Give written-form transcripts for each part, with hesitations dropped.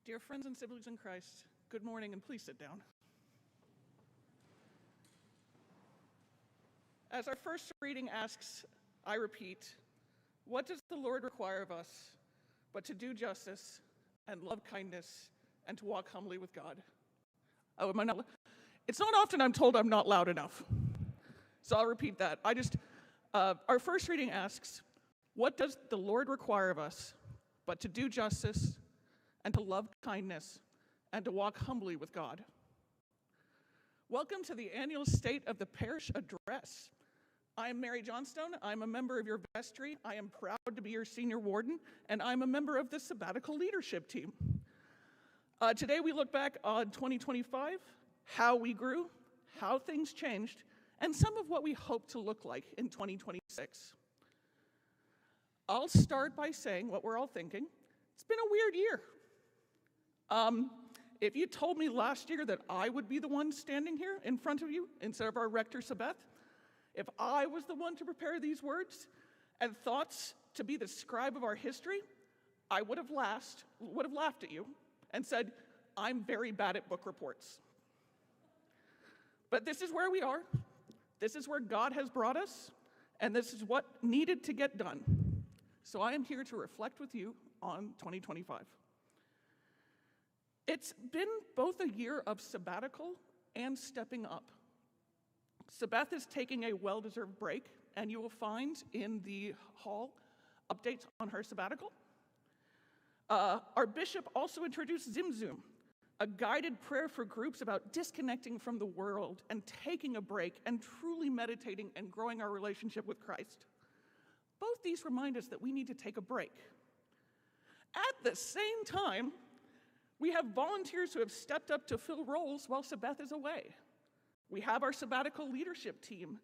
Dear friends and siblings in Christ, good morning, and please sit down. As our first reading asks, I repeat, what does the Lord require of us but to do justice and love kindness and to walk humbly with God? Oh, am I not? It's not often I'm told I'm not loud enough. So I'll repeat that. Our first reading asks, what does the Lord require of us but to do justice and to love kindness and to walk humbly with God? Welcome to the annual State of the Parish Address. I am Mary Johnstone. I'm a member of your vestry. I am proud to be your senior warden, and I'm a member of the sabbatical leadership team. Today we look back on 2025, how we grew, how things changed, and some of what we hope to look like in 2026. I'll start by saying what we're all thinking. It's been a weird year. If you told me last year that I would be the one standing here in front of you instead of our rector, Sabeth, if I was the one to prepare these words and thoughts to be the scribe of our history, I would have laughed at you and said, I'm very bad at book reports. But this is where we are. This is where God has brought us, and this is what needed to get done. So I am here to reflect with you on 2025. It's been both a year of sabbatical and stepping up. Sabeth is taking a well-deserved break, and you will find in the hall updates on her sabbatical. Our bishop also introduced Zimzum, a guided prayer for groups about disconnecting from the world and taking a break and truly meditating and growing our relationship with Christ. Both these remind us that we need to take a break. At the same time, we have volunteers who have stepped up to fill roles while Sabeth is away. We have our sabbatical leadership team,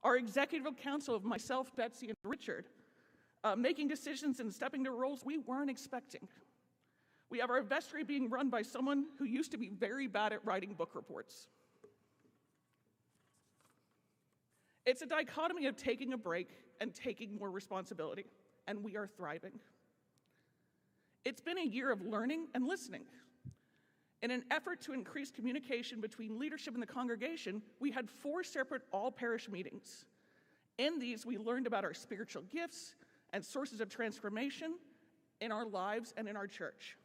our executive council of myself, Betsy, and Richard, making decisions and stepping to roles we weren't expecting. We have our vestry being run by someone who used to be very bad at writing book reports. It's a dichotomy of taking a break and taking more responsibility, and we are thriving. It's been a year of learning and listening. In an effort to increase communication between leadership and the congregation, we had 4 separate all-parish meetings. In these, we learned about our spiritual gifts and sources of transformation in our lives and in our church.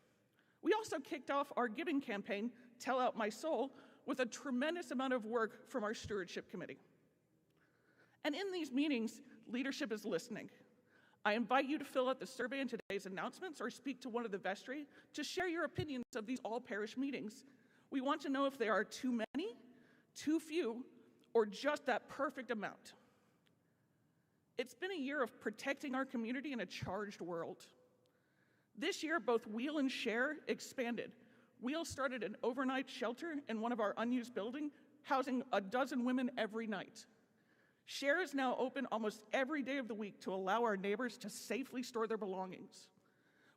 We also kicked off our giving campaign, Tell Out My Soul, with a tremendous amount of work from our stewardship committee. And in these meetings, leadership is listening. I invite you to fill out the survey in today's announcements or speak to one of the vestry to share your opinions of these all-parish meetings. We want to know if they are too many, too few, or just that perfect amount. It's been a year of protecting our community in a charged world. This year, both Wheel and Share expanded. Wheel started an overnight shelter in one of our unused buildings, housing 12 women every night. Share is now open almost every day of the week to allow our neighbors to safely store their belongings.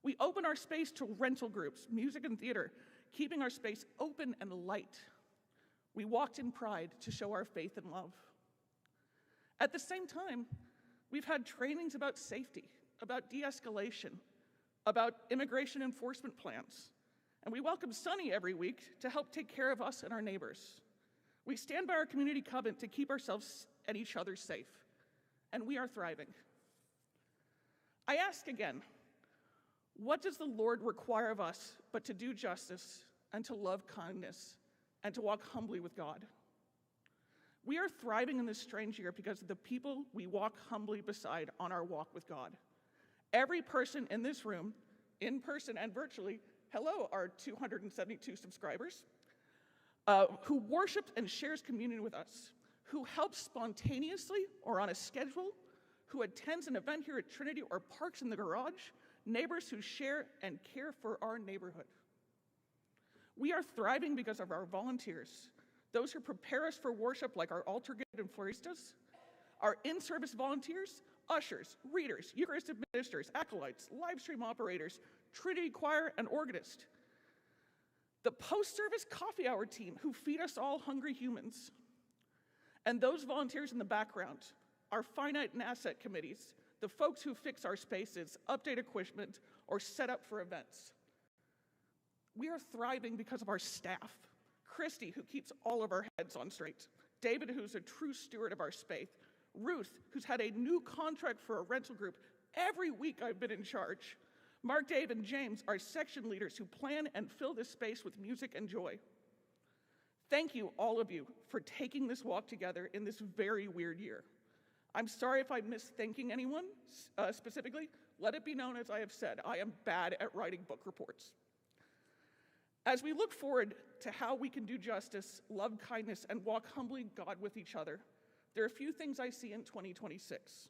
We open our space to rental groups, music and theater, keeping our space open and light. We walked in pride to show our faith and love. At the same time, we've had trainings about safety, about de-escalation, about immigration enforcement plans, and we welcome Sunny every week to help take care of us and our neighbors. We stand by our community covenant to keep ourselves and each other safe, and we are thriving. I ask again, what does the Lord require of us but to do justice and to love kindness and to walk humbly with God? We are thriving in this strange year because of the people we walk humbly beside on our walk with God. Every person in this room, in person and virtually, hello, our 272 subscribers, who worships and shares communion with us, who helps spontaneously or on a schedule, who attends an event here at Trinity or parks in the garage, neighbors who share and care for our neighborhood. We are thriving because of our volunteers, those who prepare us for worship like our altar guide and floristas, our in-service volunteers, ushers, readers, Eucharistic ministers, acolytes, live stream operators, Trinity choir, and organist, the post-service coffee hour team who feed us all hungry humans, and those volunteers in the background, our finite and asset committees, the folks who fix our spaces, update equipment, or set up for events. We are thriving because of our staff. Christy, who keeps all of our heads on straight. David, who's a true steward of our space. Ruth, who's had a new contract for a rental group every week I've been in charge. Mark, Dave, and James are section leaders who plan and fill this space with music and joy. Thank you, all of you, for taking this walk together in this very weird year. I'm sorry if I missed thanking anyone specifically. Let it be known, as I have said, I am bad at writing book reports. As we look forward to how we can do justice, love kindness, and walk humbly God with each other, there are a few things I see in 2026.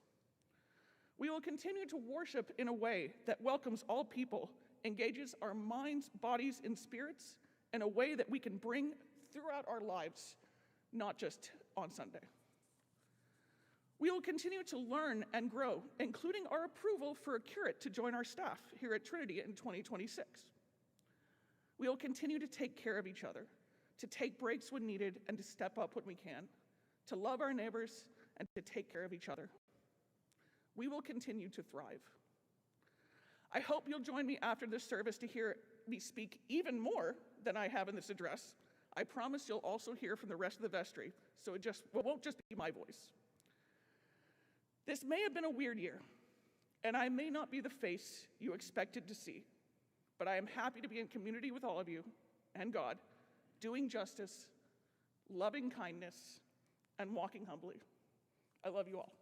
We will continue to worship in a way that welcomes all people, engages our minds, bodies, and spirits in a way that we can bring throughout our lives, not just on Sunday. We will continue to learn and grow, including our approval for a curate to join our staff here at Trinity in 2026. We will continue to take care of each other, to take breaks when needed, and to step up when we can, to love our neighbors and to take care of each other. We will continue to thrive. I hope you'll join me after this service to hear me speak even more than I have in this address. I promise you'll also hear from the rest of the vestry, so it won't just be my voice. This may have been a weird year, and I may not be the face you expected to see, but I am happy to be in community with all of you and God, doing justice, loving kindness, and walking humbly. I love you all.